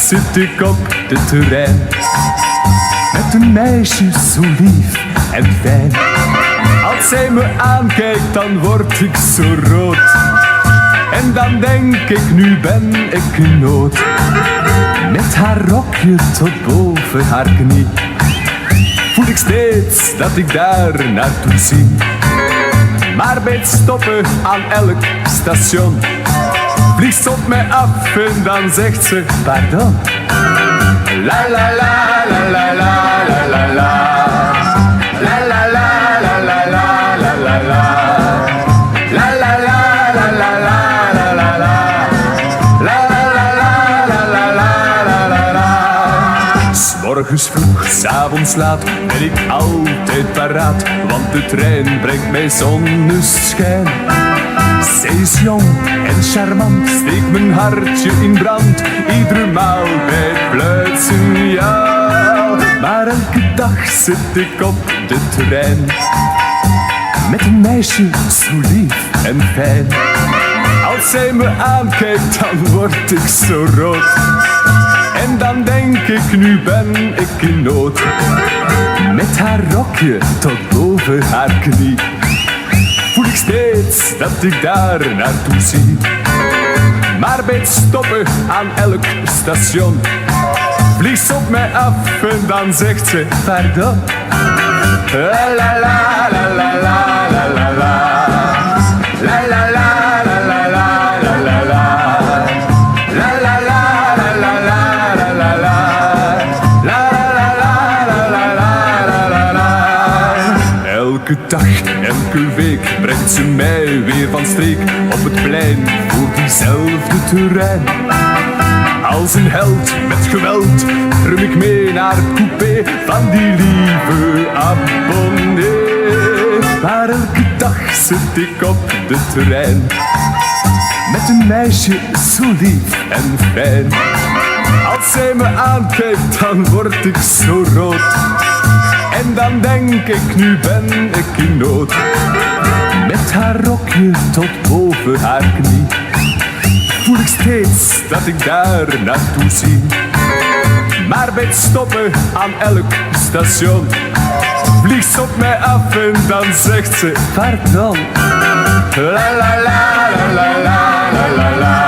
zit ik op de terrein. Met een meisje zo lief en fijn. Als zij me aankijkt, dan word ik zo rood. En dan denk ik, nu ben ik in nood. Met haar rokje tot boven haar knie voel ik steeds dat ik daar naartoe zie. Maar bij het stoppen aan elk station vliegt ze op mij af en dan zegt ze pardon. La la la la la la la la la. La la la la la la la la la. La la la la la la la la la. La la la la la la la la la. 'S morgens vroeg, 's avonds laat ben ik altijd paraat, want de trein brengt mij zonneschijn. Zij is jong en charmant, steekt mijn hartje in brand, iedere maal bij het fluitsignaal. Maar elke dag zit ik op de trein, met een meisje zo lief en fijn. Als zij me aankijkt, dan word ik zo rood. En dan denk ik, nu ben ik in nood. Met haar rokje tot boven haar knie voel ik steeds dat ik daar naartoe zie. Maar bij het stoppen aan elk station vliegt ze op mij af en dan zegt ze pardon. La la la la la la la la la. La la la la la la la la la. La la la la la la la la la. La la la la la la la la. Elke dag, elke week brengt ze mij weer van streek op het plein voor diezelfde terrein. Als een held met geweld rum ik mee naar het coupé van die lieve abonnee. Maar elke dag zit ik op de trein, met een meisje zo lief en fijn. Als zij me aankijkt, dan word ik zo rood. En dan denk ik, nu ben ik in nood. Met haar rokje tot boven haar knie voel ik steeds dat ik daar naartoe zie. Maar bij het stoppen aan elk station vliegt ze op mij af en dan zegt ze pardon. La la la la la la la la.